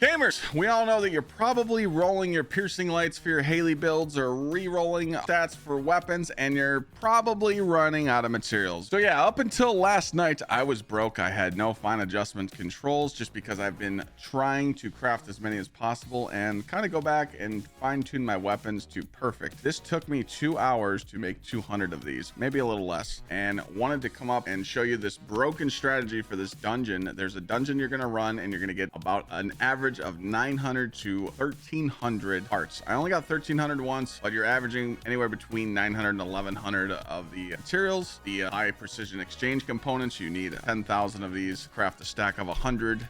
Gamers, we all know that you're probably rolling your piercing lights for your Haley builds or re-rolling stats for weapons, and you're probably running out of materials. So yeah, up until last night, I was broke. I had no fine adjustment controls just because I've been trying to craft as many as possible and kind of go back and fine tune my weapons to perfect. This took me 2 hours to make 200 of these, maybe a little less, and wanted to come up and show you this broken strategy for this dungeon. There's a dungeon you're going to run and you're going to get about an average of 900 to 1300 parts. I only got 1300 once, but you're averaging anywhere between 900 and 1100 of the materials. The high precision exchange components, you need 10,000 of these, craft a stack of 100.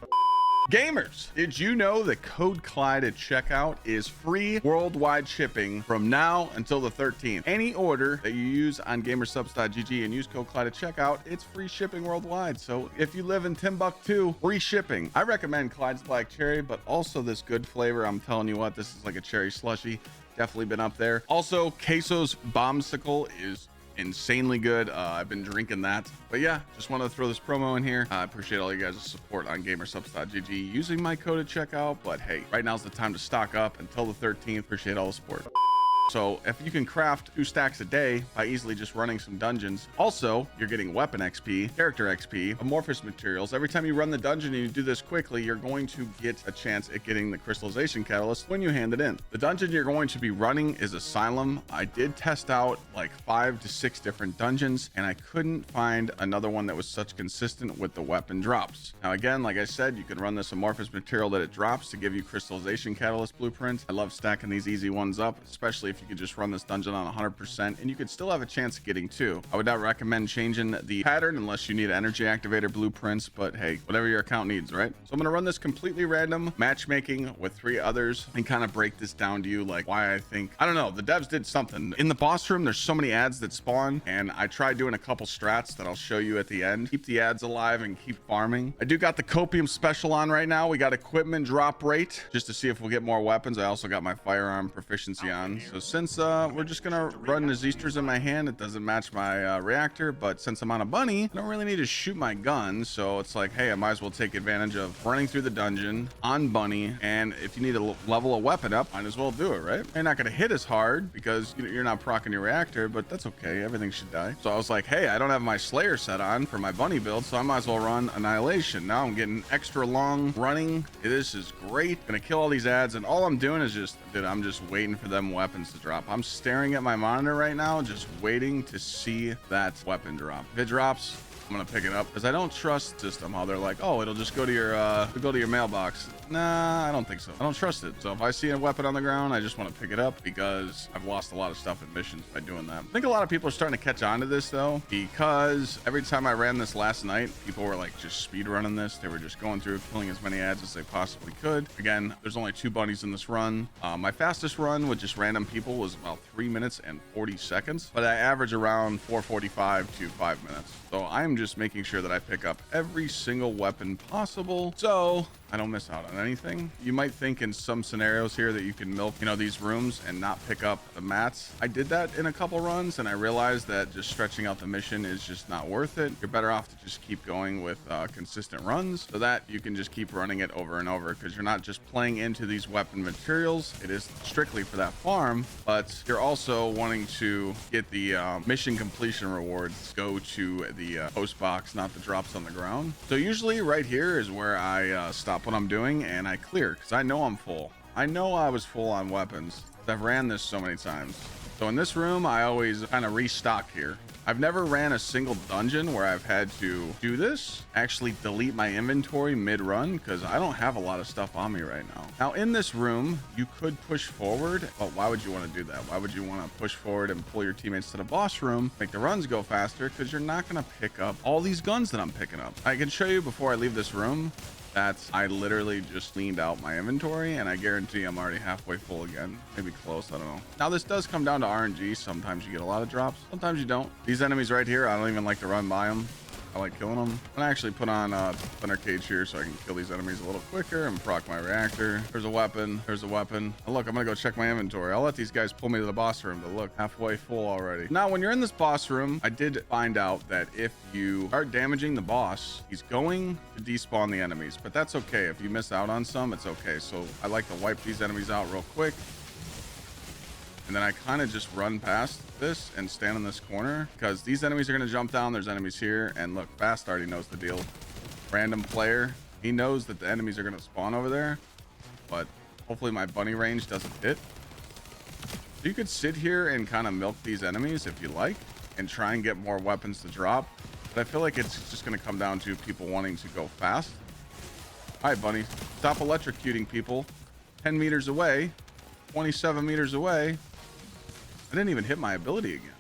Gamers, did you know that code Clyde at checkout is free worldwide shipping from now until the 13th? Any order that you use on Gsxrclyde and use code Clyde at checkout, it's free shipping worldwide. So if you live in Timbuktu, free shipping. I recommend Clyde's Black Cherry, but also this good flavor. I'm telling you what, this is like a cherry slushy. Definitely been up there. Also, Queso's Bombsicle is insanely good. I've been drinking that. But yeah, just wanted to throw this promo in here. I appreciate all you guys' support on Gamersubs.gg using my code at checkout. But hey, right now's the time to stock up until the 13th. Appreciate all the support. So if you can craft 2 stacks a day by easily just running some dungeons, also you're getting weapon XP, character XP, amorphous materials. Every time you run the dungeon and you do this quickly, you're going to get a chance at getting the crystallization catalyst when you hand it in. The dungeon you're going to be running is Asylum. I did test out like 5 to 6 different dungeons, and I couldn't find another one that was such consistent with the weapon drops. Now again, like I said, you can run this amorphous material that it drops to give you crystallization catalyst blueprints. I love stacking these easy ones up, especially if you could just run this dungeon on 100% and you could still have a chance of getting 2. I would not recommend changing the pattern unless you need energy activator blueprints, but hey, whatever your account needs, right? So I'm going to run this completely random matchmaking with 3 others and kind of break this down to you, like why I think, I don't know, the devs did something. In the boss room, there's so many ads that spawn, and I tried doing a couple strats that I'll show you at the end. Keep the ads alive and keep farming. I do got the copium special on right now. We got equipment drop rate just to see if we'll get more weapons. I also got my firearm proficiency on. So since we're just gonna run the Gsxrclyde in my hand, it doesn't match my reactor, but since I'm on a bunny, I don't really need to shoot my gun. So it's like, hey, I might as well take advantage of running through the dungeon on bunny, and if you need to level a weapon up, might as well do it, right? You're not gonna hit as hard because you're not proccing your reactor, but that's okay, everything should die. So I was like, hey, I don't have my Slayer set on for my bunny build, so I might as well run Annihilation. Now I'm getting extra long running. This is great. Gonna kill all these ads, and all I'm doing is just, dude, I'm just waiting for them weapons to drop. I'm staring at my monitor right now, just waiting to see that weapon drop. If it drops, I'm gonna pick it up because I don't trust the system. How they're like, oh, it'll just go to your mailbox. Nah, I don't think so. I don't trust it. So if I see a weapon on the ground, I just want to pick it up because I've lost a lot of stuff in missions by doing that. I think a lot of people are starting to catch on to this though, because every time I ran this last night, people were like just speed running this. They were just going through, killing as many ads as they possibly could. Again, there's only 2 bunnies in this run. My fastest run with just random people was about 3 minutes and 40 seconds, but I average around 4:45 to 5 minutes. So I'm just making sure that I pick up every single weapon possible so I don't miss out on anything. You might think in some scenarios here that you can milk, these rooms and not pick up the mats. I did that in a couple runs and I realized that just stretching out the mission is just not worth it. You're better off to just keep going with consistent runs so that you can just keep running it over and over, because you're not just playing into these weapon materials. It is strictly for that farm, but you're also wanting to get the mission completion rewards go to the post box, not the drops on the ground. So usually right here is where I stop what I'm doing and I clear, because I know I'm full. I know I was full on weapons. I've ran this so many times. So in this room, I always kind of restock here. I've never ran a single dungeon where I've had to do this, actually delete my inventory mid-run, because I don't have a lot of stuff on me right now. Now in this room, you could push forward, but why would you want to do that? Why would you want to push forward and pull your teammates to the boss room, make the runs go faster? Because you're not going to pick up all these guns that I'm picking up. I can show you before I leave this room that I literally just cleaned out my inventory, and I guarantee I'm already halfway full again, maybe close, I don't know. Now this does come down to RNG. Sometimes you get a lot of drops, sometimes you don't. These enemies right here, I don't even like to run by them. I like killing them. I'm gonna actually put on thunder cage here so I can kill these enemies a little quicker and proc my reactor. There's a weapon. There's a weapon. Oh, look, I'm gonna go check my inventory. I'll let these guys pull me to the boss room, but look, halfway full already. Now, when you're in this boss room, I did find out that if you start damaging the boss, he's going to despawn the enemies, but that's okay. If you miss out on some, it's okay. So I like to wipe these enemies out real quick. And then I kind of just run past this and stand in this corner because these enemies are going to jump down. There's enemies here. And look, Fast already knows the deal. Random player. He knows that the enemies are going to spawn over there. But hopefully my bunny range doesn't hit. So you could sit here and kind of milk these enemies if you like and try and get more weapons to drop. But I feel like it's just going to come down to people wanting to go fast. All right, bunny. Stop electrocuting people. 10 meters away. 27 meters away. I didn't even hit my ability again.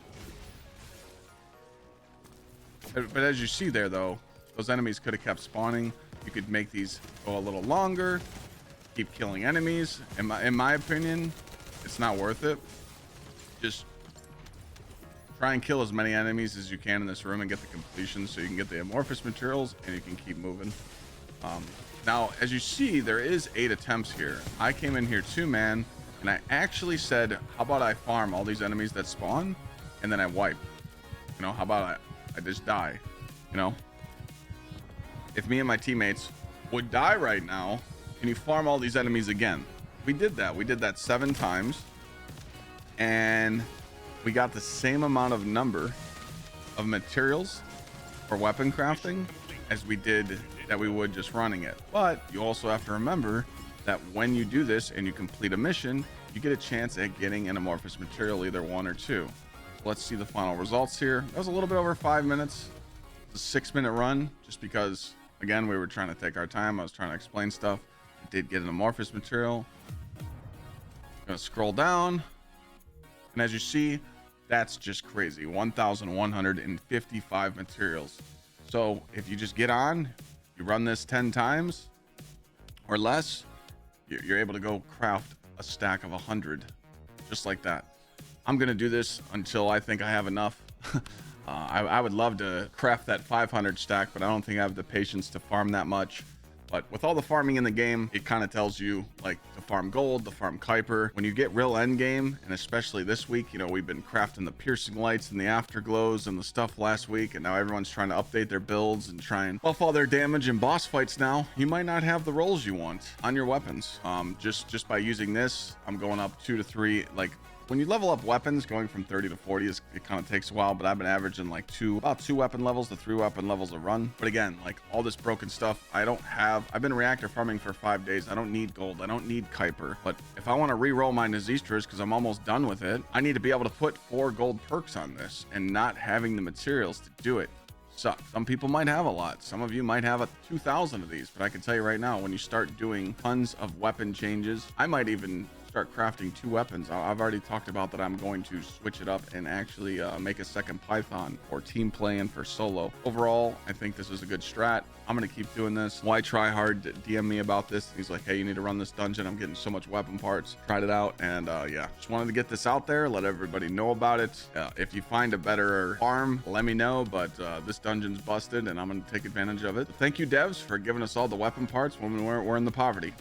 But as you see there, though, those enemies could have kept spawning. You could make these go a little longer, keep killing enemies. In my opinion, it's not worth it. Just try and kill as many enemies as you can in this room and get the completion so you can get the amorphous materials and you can keep moving. Now, as you see, there is 8 attempts here. I came in here 2-man. And I actually said, how about I farm all these enemies that spawn and then I wipe? You know, how about I just die? You know, if me and my teammates would die right now, can you farm all these enemies again? We did that. We did that 7 times. And we got the same amount of number of materials for weapon crafting as we did that we would just running it. But you also have to remember that when you do this and you complete a mission, you get a chance at getting an amorphous material, either 1 or 2. Let's see the final results here. That was a little bit over 5 minutes. It's a 6-minute run just because, again, we were trying to take our time. I was trying to explain stuff. I did get an amorphous material. I'm gonna scroll down, and as you see, that's just crazy. 1,155 materials. So if you just get on, you run this 10 times or less, you're able to go craft a stack of 100 just like that. I'm gonna do this until I think I have enough. I would love to craft that 500 stack, but I don't think I have the patience to farm that much. But with all the farming in the game, it kind of tells you like to farm gold, to farm Kuiper. When you get real end game, and especially this week, you know, we've been crafting the piercing lights and the afterglows and the stuff last week, and now everyone's trying to update their builds and try and buff all their damage in boss fights now. You might not have the rolls you want on your weapons. Just by using this, I'm going up 2 to 3, like when you level up weapons, going from 30 to 40 it kind of takes a while, but I've been averaging like about 2 weapon levels to 3 weapon levels a run. But again, like all this broken stuff, I've been reactor farming for 5 days. I don't need gold. I don't need Kuiper. But if I want to re-roll my Gsxrclyde because I'm almost done with it, I need to be able to put 4 gold perks on this, and not having the materials to do it sucks. Some people might have a lot. Some of you might have 2,000 of these, but I can tell you right now, when you start doing tons of weapon changes, I might even start crafting 2 weapons. I've already talked about that I'm going to switch it up and actually make a second Python for team play and for solo. Overall, I think this is a good strat. I'm going to keep doing this. Why Try Hard DM me about this. He's like, hey, you need to run this dungeon. I'm getting so much weapon parts. Tried it out, and yeah, just wanted to get this out there, let everybody know about it. If you find a better farm, let me know, but this dungeon's busted and I'm going to take advantage of it. Thank you, devs, for giving us all the weapon parts when we're in the poverty.